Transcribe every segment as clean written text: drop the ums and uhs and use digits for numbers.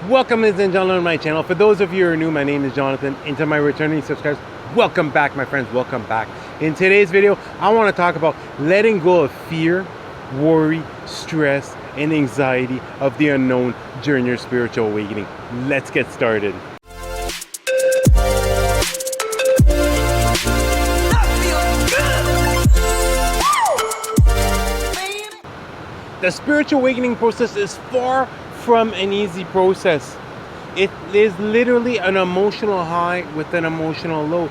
Welcome, ladies and gentlemen, to my channel. For those of you who are new, my name is Jonathan, and to my returning subscribers, welcome back, my friends. Welcome back. In today's video, I want to talk about letting go of fear, worry, stress, and anxiety of the unknown during your spiritual awakening. Let's get started. The spiritual awakening process is far from an easy process. It is literally an emotional high with an emotional low.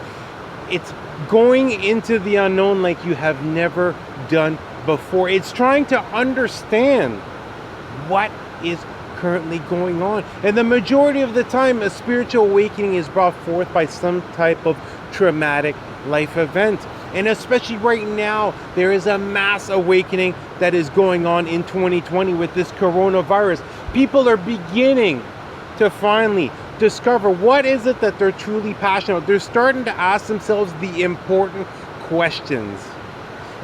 It's going into the unknown like you have never done before. It's trying to understand what is currently going on. And the majority of the time, a spiritual awakening is brought forth by some type of traumatic life event. And especially right now, there is a mass awakening that is going on in 2020 with this coronavirus. People are beginning to finally discover what is it that they're truly passionate about. They're starting to ask themselves the important questions.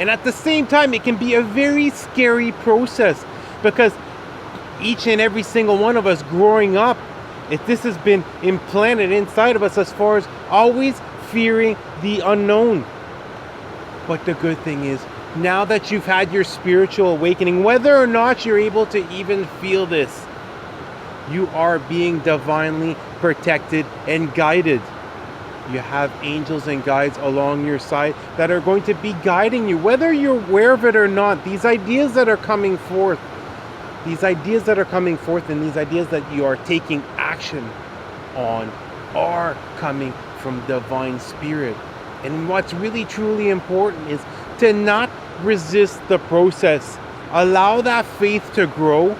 And at the same time, it can be a very scary process because each and every single one of us growing up, if this has been implanted inside of us as far as always fearing the unknown. But the good thing is, now that you've had your spiritual awakening, whether or not you're able to even feel this, you are being divinely protected and guided. You have angels and guides along your side that are going to be guiding you, whether you're aware of it or not. These ideas that are coming forth, and these ideas that you are taking action on are coming from divine spirit. And what's really truly important is to not resist the process. Allow that faith to grow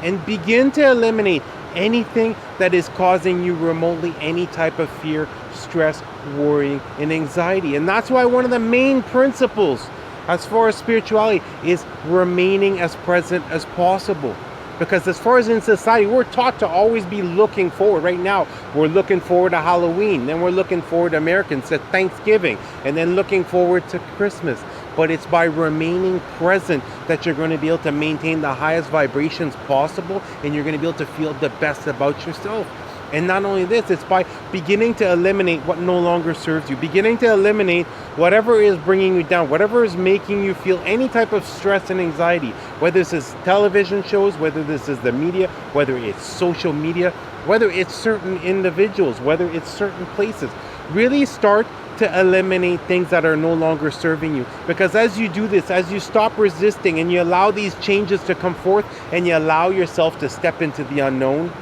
and begin to eliminate anything that is causing you remotely any type of fear, stress, worrying, and anxiety. And that's why one of the main principles as far as spirituality is remaining as present as possible. Because as far as in society, we're taught to always be looking forward. Right now, we're looking forward to Halloween. Then we're looking forward to Americans to Thanksgiving. And then looking forward to Christmas. But it's by remaining present that you're going to be able to maintain the highest vibrations possible. And you're going to be able to feel the best about yourself. And not only this, it's by beginning to eliminate what no longer serves you. Beginning to eliminate whatever is bringing you down, whatever is making you feel any type of stress and anxiety. Whether this is television shows, whether this is the media, whether it's social media, whether it's certain individuals, whether it's certain places. Really start to eliminate things that are no longer serving you. Because as you do this, as you stop resisting and you allow these changes to come forth and you allow yourself to step into the unknown,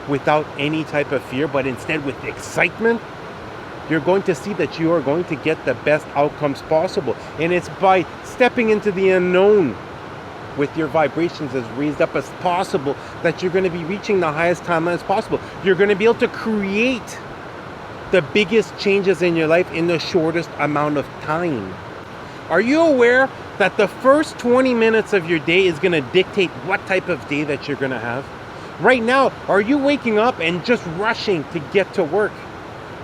without any type of fear, but instead with excitement, you're going to see that you are going to get the best outcomes possible. And it's by stepping into the unknown with your vibrations as raised up as possible that you're going to be reaching the highest timeline as possible. You're going to be able to create the biggest changes in your life in the shortest amount of time. Are you aware that the first 20 minutes of your day is going to dictate what type of day that you're going to have? Right now, are you waking up and just rushing to get to work?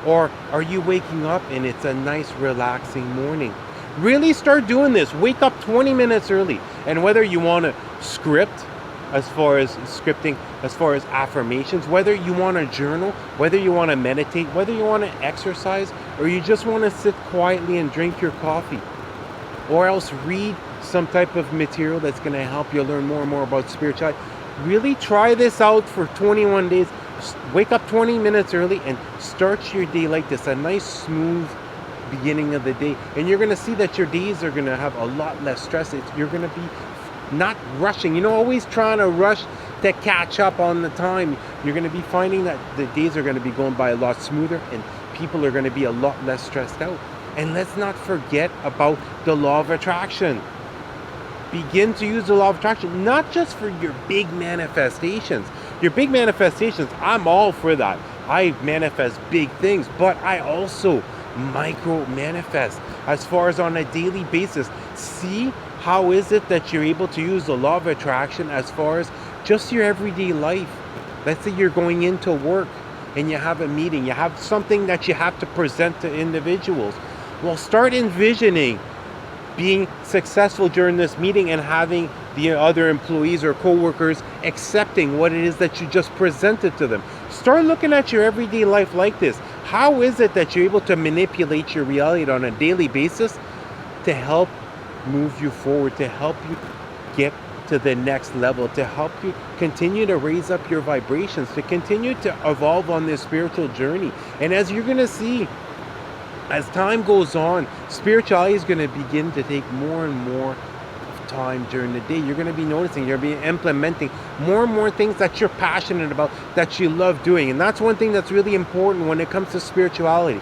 Or are you waking up and it's a nice relaxing morning? Really start doing this. Wake up 20 minutes early. And whether you want to script, as far as scripting, as far as affirmations, whether you want to journal, whether you want to meditate, whether you want to exercise, or you just want to sit quietly and drink your coffee, or else read some type of material that's going to help you learn more and more about spirituality. Really try this out for 21 days. Wake up 20 minutes early and start your day like this. A nice, smooth beginning of the day. And you're going to see that your days are going to have a lot less stress. You're going to be not rushing. Always trying to rush to catch up on the time. You're going to be finding that the days are going to be going by a lot smoother and people are going to be a lot less stressed out. And let's not forget about the law of attraction. Begin to use the law of attraction, not just for your big manifestations. Your big manifestations, I'm all for that. I manifest big things, but I also micro manifest as far as on a daily basis. See how is it that you're able to use the law of attraction as far as just your everyday life. Let's say you're going into work and you have a meeting, you have something that you have to present to individuals. Well, start envisioning being successful during this meeting and having the other employees or coworkers accepting what it is that you just presented to them. Start looking at your everyday life like this. How is it that you're able to manipulate your reality on a daily basis to help move you forward, to help you get to the next level, to help you continue to raise up your vibrations, to continue to evolve on this spiritual journey? And as you're going to see, as time goes on, spirituality is going to begin to take more and more of time during the day. You're going to be noticing, you're going to be implementing more and more things that you're passionate about, that you love doing. And that's one thing that's really important when it comes to spirituality.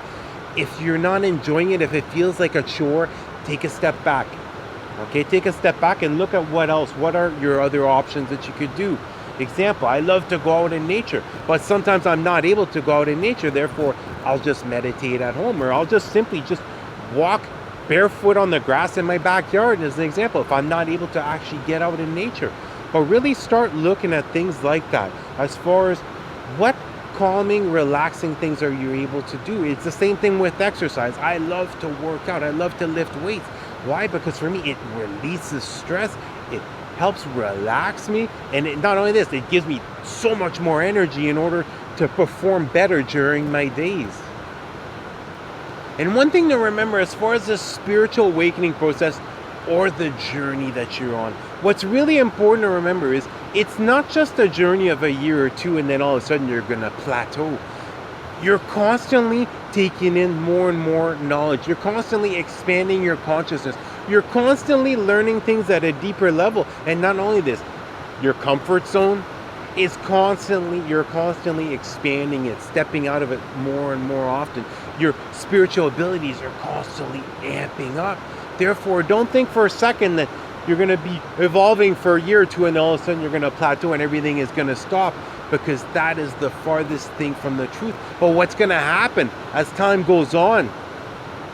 If you're not enjoying it, if it feels like a chore, take a step back. Okay, take a step back and look at what else. What are your other options that you could do? Example, I love to go out in nature, but sometimes I'm not able to go out in nature. Therefore, I'll just meditate at home, or I'll just simply just walk barefoot on the grass in my backyard as an example, if I'm not able to actually get out in nature. But really start looking at things like that as far as what calming, relaxing things are you able to do. It's the same thing with exercise. I love to work out. I love to lift weights. Why? Because for me, it releases stress. It helps relax me. And not only this, it gives me so much more energy in order to perform better during my days. And one thing to remember as far as the spiritual awakening process or the journey that you're on, what's really important to remember is it's not just a journey of a year or two and then all of a sudden you're going to plateau. You're constantly taking in more and more knowledge. You're constantly expanding your consciousness. You're constantly learning things at a deeper level. And not only this, your comfort zone is you're constantly expanding it, stepping out of it more and more often. Your spiritual abilities are constantly amping up. Therefore, don't think for a second that you're going to be evolving for a year or two and all of a sudden you're going to plateau and everything is going to stop, because that is the farthest thing from the truth. But what's going to happen as time goes on,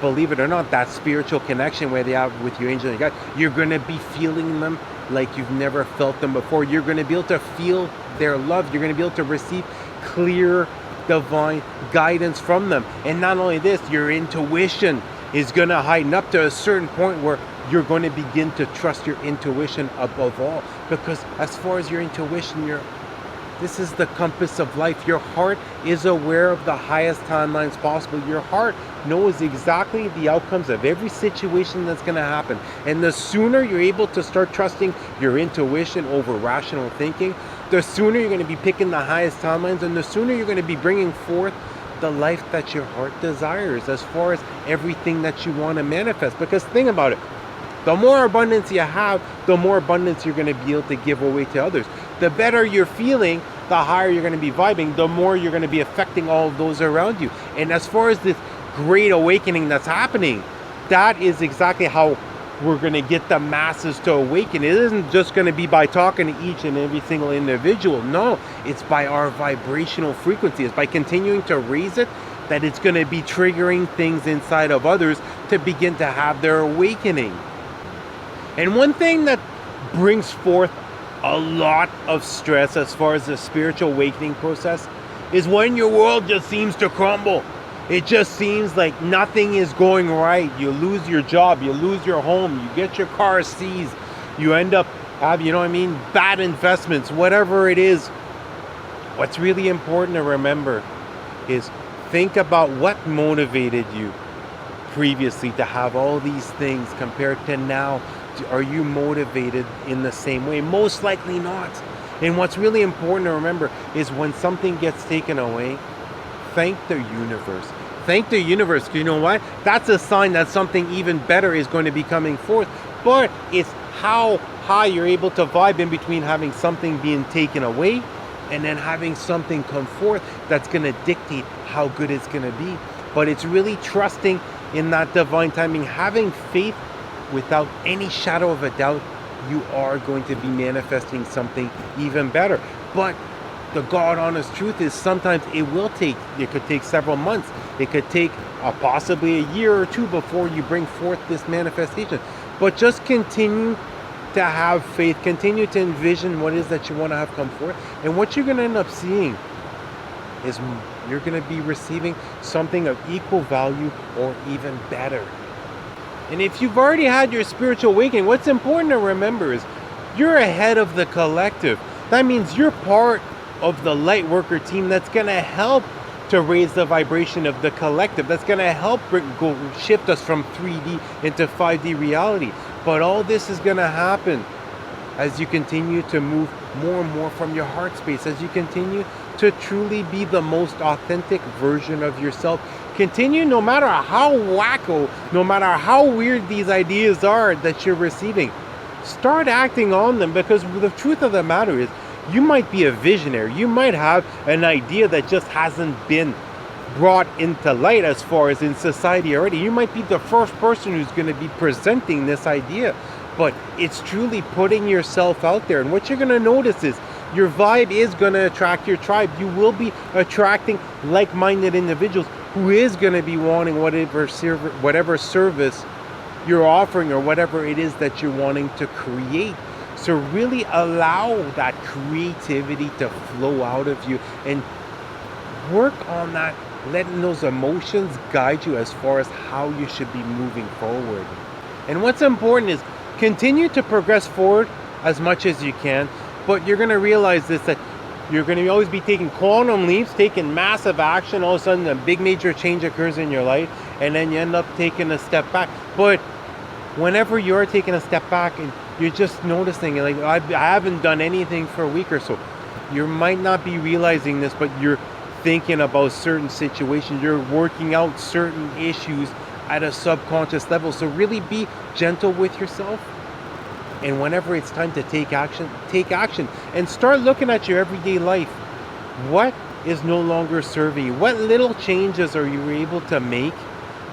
believe it or not, that spiritual connection where they have with your angel and God, you're going to be feeling them like you've never felt them before. You're going to be able to feel their love. You're going to be able to receive clear divine guidance from them. And not only this, your intuition is going to heighten up to a certain point where you're going to begin to trust your intuition above all. Because as far as your intuition, this is the compass of life. Your heart is aware of the highest timelines possible. Your heart knows exactly the outcomes of every situation that's going to happen. And the sooner you're able to start trusting your intuition over rational thinking, the sooner you're going to be picking the highest timelines, and the sooner you're going to be bringing forth the life that your heart desires as far as everything that you want to manifest. Because think about it. The more abundance you have, the more abundance you're going to be able to give away to others. The better you're feeling, the higher you're going to be vibing, the more you're going to be affecting all of those around you. And as far as this great awakening that's happening, that is exactly how we're going to get the masses to awaken. It isn't just going to be by talking to each and every single individual. No, it's by our vibrational frequency. It's by continuing to raise it that it's going to be triggering things inside of others to begin to have their awakening. And one thing that brings forth a lot of stress as far as the spiritual awakening process is when your world just seems to crumble. It just seems like nothing is going right. You lose your job, you lose your home, you get your car seized, you end up having, bad investments, whatever it is. What's really important to remember is think about what motivated you previously to have all these things compared to now. Are you motivated in the same way? Most likely not. And what's really important to remember is when something gets taken away, thank the universe. Thank the universe. You know what? That's a sign that something even better is going to be coming forth. But it's how high you're able to vibe in between having something being taken away and then having something come forth that's going to dictate how good it's going to be. But it's really trusting in that divine timing, having faith. Without any shadow of a doubt, you are going to be manifesting something even better. But the God honest truth is sometimes it could take several months. It could take possibly a year or two before you bring forth this manifestation. But just continue to have faith, continue to envision what it is that you want to have come forth. And what you're going to end up seeing is you're going to be receiving something of equal value or even better. And if you've already had your spiritual awakening, what's important to remember is you're ahead of the collective. That means you're part of the light worker team that's going to help to raise the vibration of the collective. That's going to help shift us from 3D into 5D reality. But all this is going to happen as you continue to move more and more from your heart space, as you continue to truly be the most authentic version of yourself. Continue, no matter how wacko, no matter how weird these ideas are that you're receiving, start acting on them, because the truth of the matter is, you might be a visionary. You might have an idea that just hasn't been brought into light as far as in society already. You might be the first person who's going to be presenting this idea, but it's truly putting yourself out there. And what you're going to notice is your vibe is going to attract your tribe. You will be attracting like-minded individuals who is going to be wanting whatever service you're offering or whatever it is that you're wanting to create. So really allow that creativity to flow out of you and work on that, letting those emotions guide you as far as how you should be moving forward. And what's important is continue to progress forward as much as you can, but you're going to realize this, that you're going to always be taking quantum leaps, taking massive action. All of a sudden a big major change occurs in your life, and then you end up taking a step back. But whenever you're taking a step back and you're just noticing, like, I haven't done anything for a week or so, you might not be realizing this, but you're thinking about certain situations, you're working out certain issues at a subconscious level. So really be gentle with yourself, and whenever it's time to take action and start looking at your everyday life. What is no longer serving you? What little changes are you able to make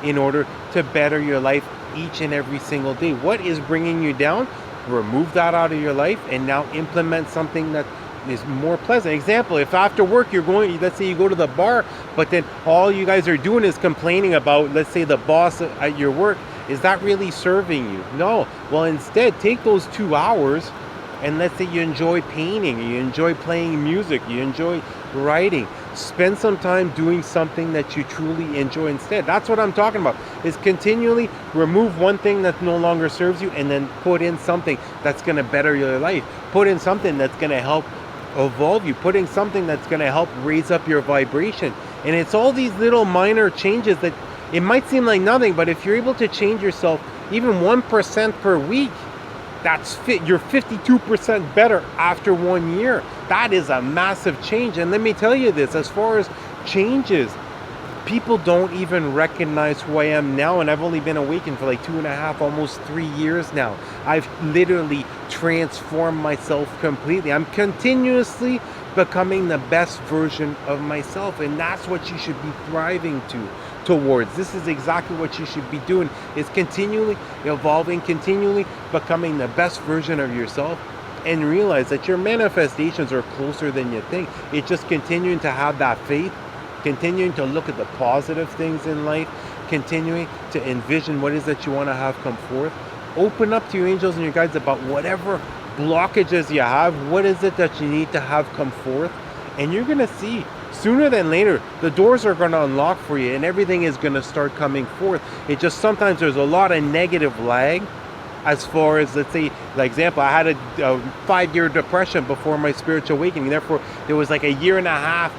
in order to better your life each and every single day? What is bringing you down? Remove that out of your life and now implement something that is more pleasant. Example, if after work you're going, let's say you go to the bar, but then all you guys are doing is complaining about, let's say, the boss at your work, is that really serving you? No. Well, instead, take those 2 hours and let's say you enjoy painting, you enjoy playing music, you enjoy writing. Spend some time doing something that you truly enjoy instead. That's what I'm talking about, is continually remove one thing that no longer serves you and then put in something that's going to better your life. Put in something that's going to help evolve you. Put in something that's going to help raise up your vibration. And it's all these little minor changes that it might seem like nothing, but if you're able to change yourself even 1% per week, you're 52% better after 1 year. That is a massive change. And let me tell you this, as far as changes, people don't even recognize who I am now, and I've only been awakened for like 2.5, almost 3 years now. I've literally transformed myself completely. I'm continuously becoming the best version of myself, and that's what you should be thriving towards. This is exactly what you should be doing, is continually evolving, continually becoming the best version of yourself, and realize that your manifestations are closer than you think. It's just continuing to have that faith, continuing to look at the positive things in life, continuing to envision what it is that you want to have come forth. Open up to your angels and your guides about whatever blockages you have. What is it that you need to have come forth? And you're going to see sooner than later, the doors are going to unlock for you and everything is going to start coming forth. It just sometimes there's a lot of negative lag. As far as, let's say, like example, I had a 5-year depression before my spiritual awakening. Therefore, there was like a 1.5 years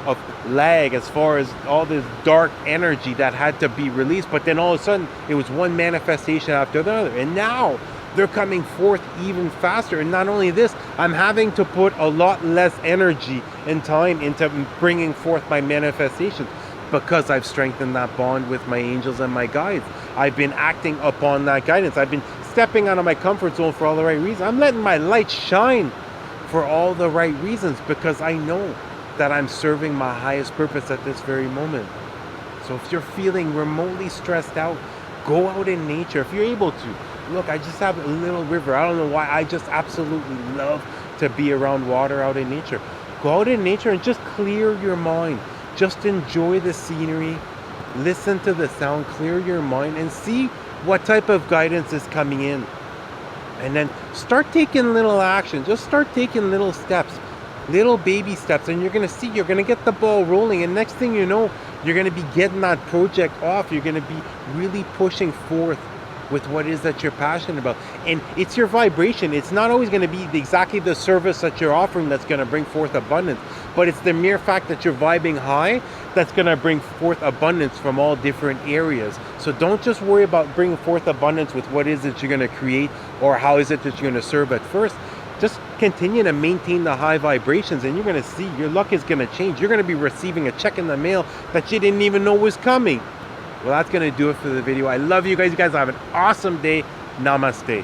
of lag as far as all this dark energy that had to be released. But then all of a sudden, it was one manifestation after the other. And now they're coming forth even faster. And not only this, I'm having to put a lot less energy and time into bringing forth my manifestations, because I've strengthened that bond with my angels and my guides. I've been acting upon that guidance. I've been stepping out of my comfort zone for all the right reasons. I'm letting my light shine for all the right reasons, because I know that I'm serving my highest purpose at this very moment. So if you're feeling remotely stressed out, go out in nature. If you're able to, look, I just have a little river. I don't know why, I just absolutely love to be around water out in nature. Go out in nature and just clear your mind. Just enjoy the scenery, listen to the sound, clear your mind, and see what type of guidance is coming in. And then start taking little action. Just start taking little steps, little baby steps, and you're going to see, you're going to get the ball rolling. And next thing you know, you're going to be getting that project off. You're going to be really pushing forth with what it is that you're passionate about. And it's your vibration. It's not always going to be exactly the service that you're offering that's going to bring forth abundance, but it's the mere fact that you're vibing high that's going to bring forth abundance from all different areas. So don't just worry about bringing forth abundance with what is it you're going to create or how is it that you're going to serve at first. Just continue to maintain the high vibrations, and you're going to see your luck is going to change. You're going to be receiving a check in the mail that you didn't even know was coming. Well, that's going to do it for the video. I love you guys. You guys have an awesome day. Namaste.